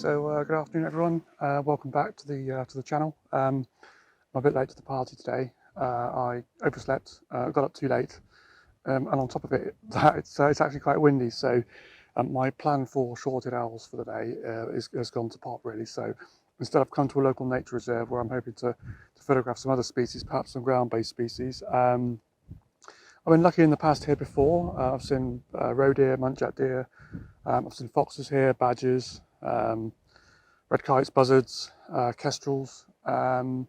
Good afternoon, everyone. Welcome back to the channel. I'm a bit late to the party today. I overslept, got up too late, and on top of it, it's actually quite windy. So my plan for short-eared owls for the day has gone to pot really. So instead, I've come to a local nature reserve where I'm hoping to photograph some other species, perhaps some ground-based species. I've been lucky in the past here before. I've seen roe deer, muntjac deer. I've seen foxes here, badgers, red kites, buzzards, kestrels. I'm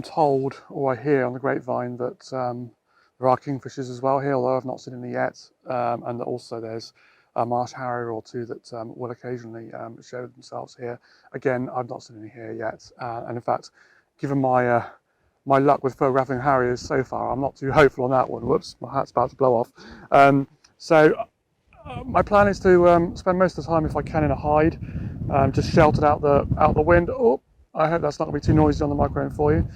told, or I hear on the grapevine, that there are kingfishers as well here, although I've not seen any yet. And that also there's a marsh harrier or two that will occasionally show themselves here. Again, I've not seen any here yet. And in fact, given my my luck with photographing harriers so far, I'm not too hopeful on that one. Whoops, my hat's about to blow off. My plan is to spend most of the time, if I can, in a hide, just sheltered out the wind. Oh, I hope that's not going to be too noisy on the microphone for you.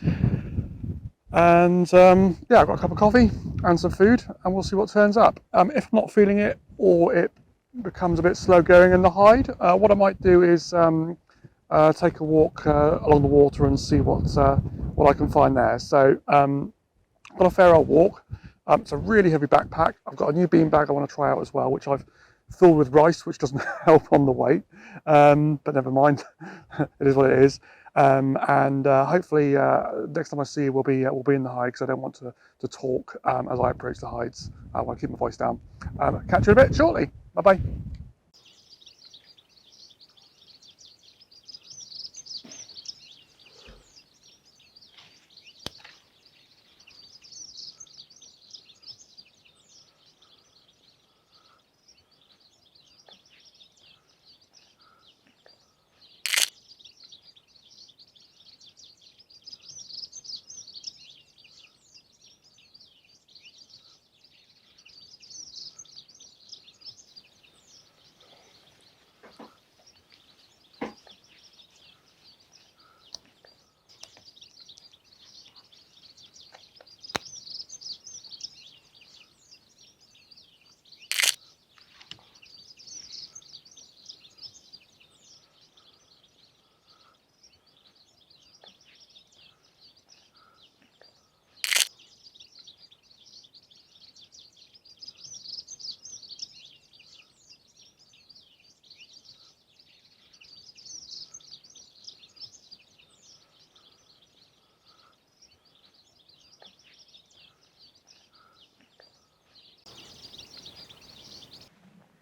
And yeah, I've got a cup of coffee and some food, and we'll see what turns up. If I'm not feeling it, or it becomes a bit slow going in the hide, what I might do is take a walk along the water and see what I can find there. So I've got a fair old walk. It's a really heavy backpack. I've got a new bean bag I want to try out as well, which I've filled with rice, which doesn't help on the weight, but never mind. It is what it is. Hopefully next time I see you, we'll be in the hide, because I don't want to talk as I approach the hides. I want to keep my voice down. Catch you in a bit shortly. Bye bye.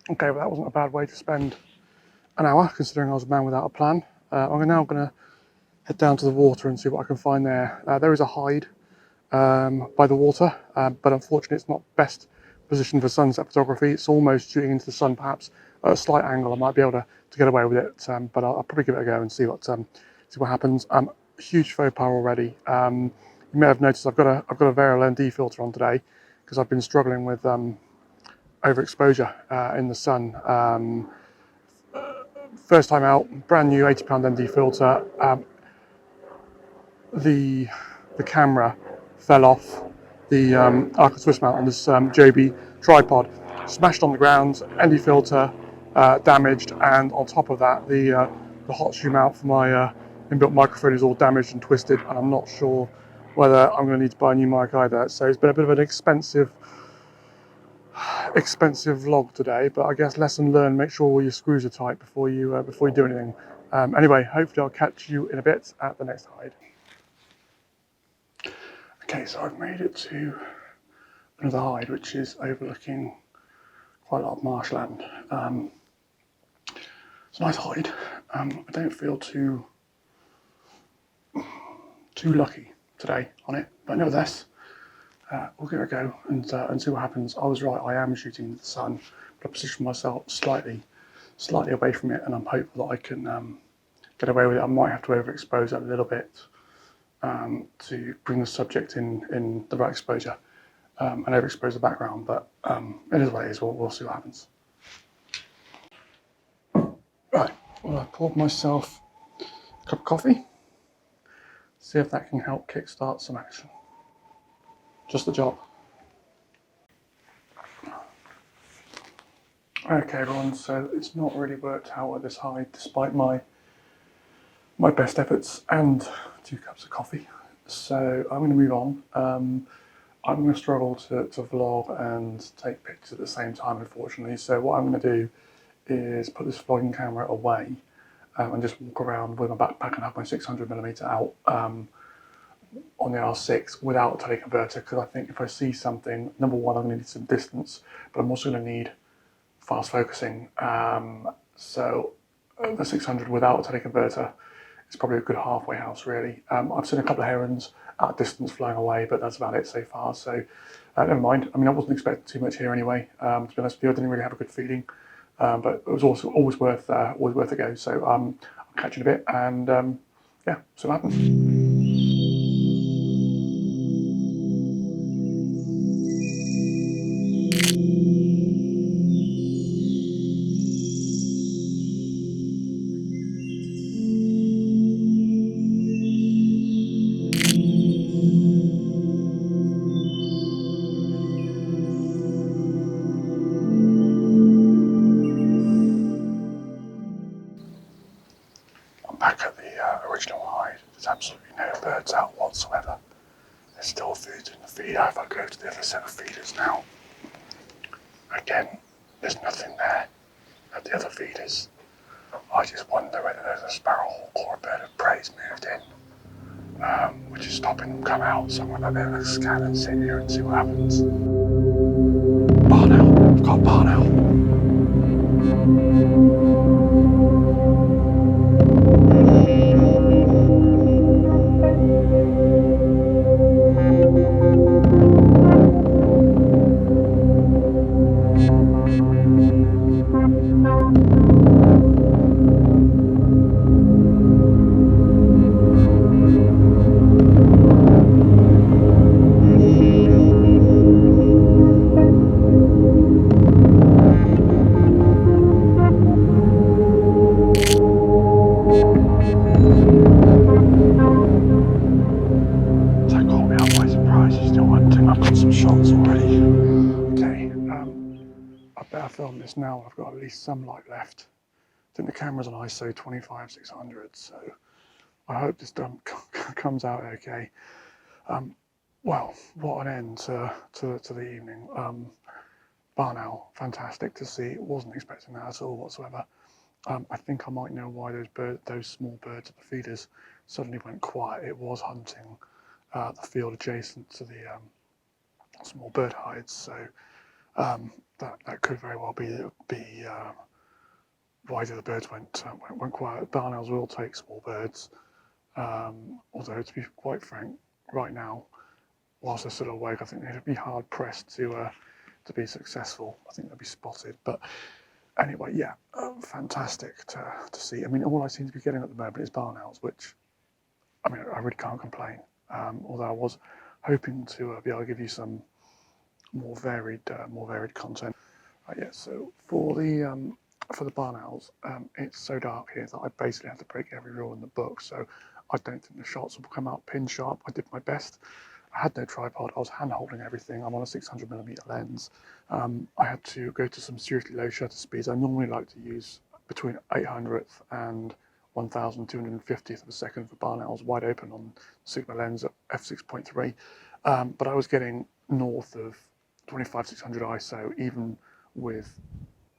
Okay, well, that wasn't a bad way to spend an hour, considering I was a man without a plan. I'm now going to head down to the water and see what I can find there. There is a hide by the water, but unfortunately it's not best positioned for sunset photography. It's almost shooting into the sun, perhaps at a slight angle. I might be able to get away with it, but I'll probably give it a go and see what happens. Huge faux pas already. You may have noticed I've got a variable ND filter on today, because I've been struggling with overexposure in the sun. First time out, brand new 80-pound ND filter. The camera fell off the Arca Swiss mount on this Joby tripod, smashed on the ground, ND filter damaged, and on top of that, the hot shoe mount for my inbuilt microphone is all damaged and twisted, and I'm not sure whether I'm going to need to buy a new mic either. So it's been a bit of an expensive vlog today, but I guess lesson learned: make sure all your screws are tight before you do anything. Anyway, hopefully I'll catch you in a bit at the next hide. Okay, so I've made it to another hide, which is overlooking quite a lot of marshland. It's a nice hide. I don't feel too lucky today on it, but nevertheless, we'll give it a go and see what happens. I was right, I am shooting into the sun, but I positioned myself slightly away from it, and I'm hopeful that I can get away with it. I might have to overexpose it a little bit to bring the subject in the right exposure and overexpose the background, but it is what it is. We'll see what happens. Right, well, I poured myself a cup of coffee. See if that can help kickstart some action. Just the job. Okay everyone, so it's not really worked out at this high despite my best efforts and 2 cups of coffee. So I'm going to move on. I'm going to struggle to vlog and take pictures at the same time, unfortunately. So what I'm going to do is put this vlogging camera away and just walk around with my backpack and have my 600mm out on the R6 without a teleconverter, because I think if I see something, number one, I'm going to need some distance, but I'm also going to need fast focusing. So the 600 without a teleconverter is probably a good halfway house, really. I've seen a couple of herons at a distance flying away, but that's about it so far. So never mind. I mean, I wasn't expecting too much here anyway. To be honest with you, I didn't really have a good feeling, but it was also always worth a go. So I'll catch you in a bit, and yeah, see what happens. I'm back at the original hide. There's absolutely no birds out whatsoever. There's still food in the feeder. If I go to the other set of feeders now, again, there's nothing there at the other feeders. I just wonder whether there's a sparrowhawk or a bird of prey's moved in, which is stopping them come out. So I'm going to have a bit of a scan and sit here and see what happens. Barn owl. I've got a barn owl. That caught me out by surprise. He's still hunting. I've got some shots already. Okay, I better film this now. I've got at least some light left. I think the camera's on ISO 25-600, so I hope this comes out okay. Well, what an end to the evening. Barn owl, fantastic to see. Wasn't expecting that at all whatsoever. I think I might know why those small birds at the feeders suddenly went quiet. It was hunting the field adjacent to the small bird hides, so that could very well be why the other birds went quiet. Barn owls will take small birds, although to be quite frank, right now, whilst they're still awake, I think they'd be hard pressed to be successful. I think they'd be spotted. But anyway, yeah, fantastic to see. I mean, all I seem to be getting at the moment is barn owls, which, I mean, I really can't complain. Although I was hoping to be able to give you some more varied content. Yeah, so for the barn owls, it's so dark here that I basically have to break every rule in the book. So I don't think the shots will come out pin sharp. I did my best. I had no tripod. I was hand holding everything. I'm on a 600mm lens. I had to go to some seriously low shutter speeds. I normally like to use between 800th and 1250th of a second for barn owls wide open on Sigma lens at f6.3. But I was getting north of 25-600 ISO, even with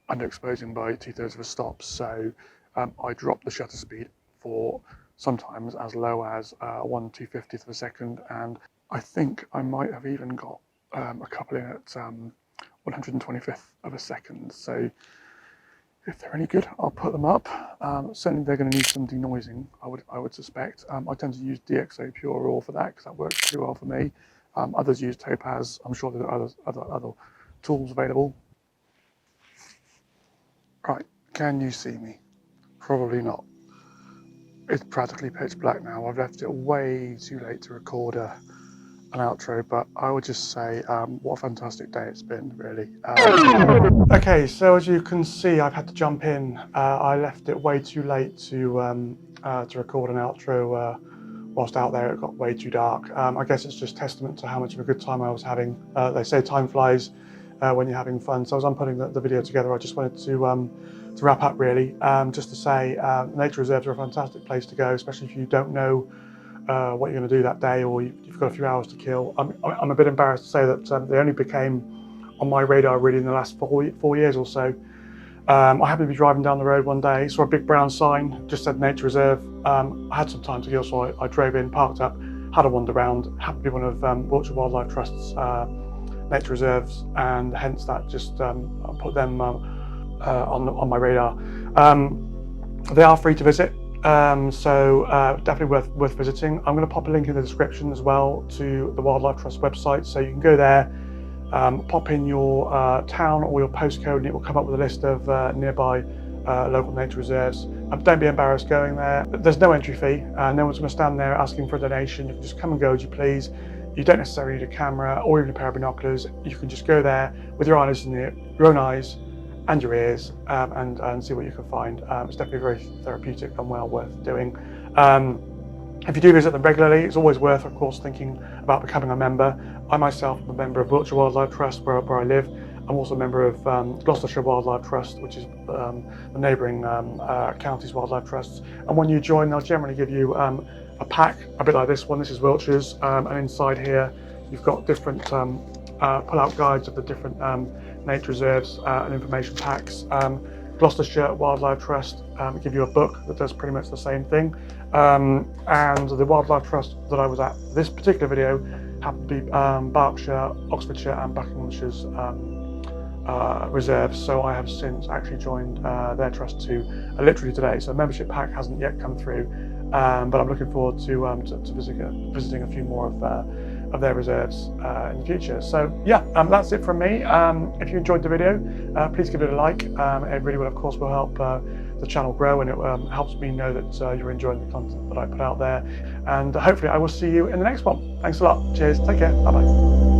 underexposing by 2/3 of a stop. So I dropped the shutter speed for sometimes as low as 1/250th of a second, and I think I might have even got a couple in at 125th of a second. So if they're any good, I'll put them up. Certainly they're going to need some denoising, I would suspect. I tend to use DxO Pure Raw for that because that works pretty well for me. Others use Topaz. I'm sure there are other tools available. Right, can you see me? Probably not. It's practically pitch black now. I've left it way too late to record an outro, but I would just say what a fantastic day it's been, really. Okay, so as you can see, I've had to jump in. I left it way too late to record an outro. Whilst out there, it got way too dark. I guess it's just testament to how much of a good time I was having. They say time flies when you're having fun. So as I'm putting the video together, I just wanted to wrap up really, just to say nature reserves are a fantastic place to go, especially if you don't know what you're going to do that day, or you've got a few hours to kill. I'm a bit embarrassed to say that they only became on my radar really in the last 4 years or so. I happened to be driving down the road one day, saw a big brown sign, just said nature reserve. I had some time to kill, so I drove in, parked up, had a wander around. Happened to be one of Wiltshire Wildlife Trust's nature reserves, and hence that just put them on my radar. They are free to visit, so definitely worth visiting. I'm going to pop a link in the description as well to the Wildlife Trust website, so you can go there, pop in your town or your postcode, and it will come up with a list of nearby local nature reserves. Don't be embarrassed going there. There's no entry fee. No one's going to stand there asking for a donation. You can just come and go as you please. You don't necessarily need a camera or even a pair of binoculars. You can just go there with your own eyes and your ears, and see what you can find. It's definitely very therapeutic and well worth doing. If you do visit them regularly, it's always worth, of course, thinking about becoming a member. I myself am a member of Wiltshire Wildlife Trust, where I live. I'm also a member of Gloucestershire Wildlife Trust, which is the neighbouring county's wildlife trusts. And when you join, they'll generally give you a pack, a bit like this one. This is Wiltshire's, and inside here you've got different pull-out guides of the different nature reserves and information packs. Gloucestershire Wildlife Trust give you a book that does pretty much the same thing. And the Wildlife Trust that I was at this particular video happened to be Berkshire, Oxfordshire and Buckinghamshire's reserves. So I have since actually joined their trust too, literally today. So the membership pack hasn't yet come through, but I'm looking forward to visiting a few more of their reserves in the future. So yeah, that's it from me. If you enjoyed the video, please give it a like. It really will, of course, will help the channel grow, and it helps me know that you're enjoying the content that I put out there. And hopefully I will see you in the next one. Thanks a lot. Cheers. Take care. Bye bye.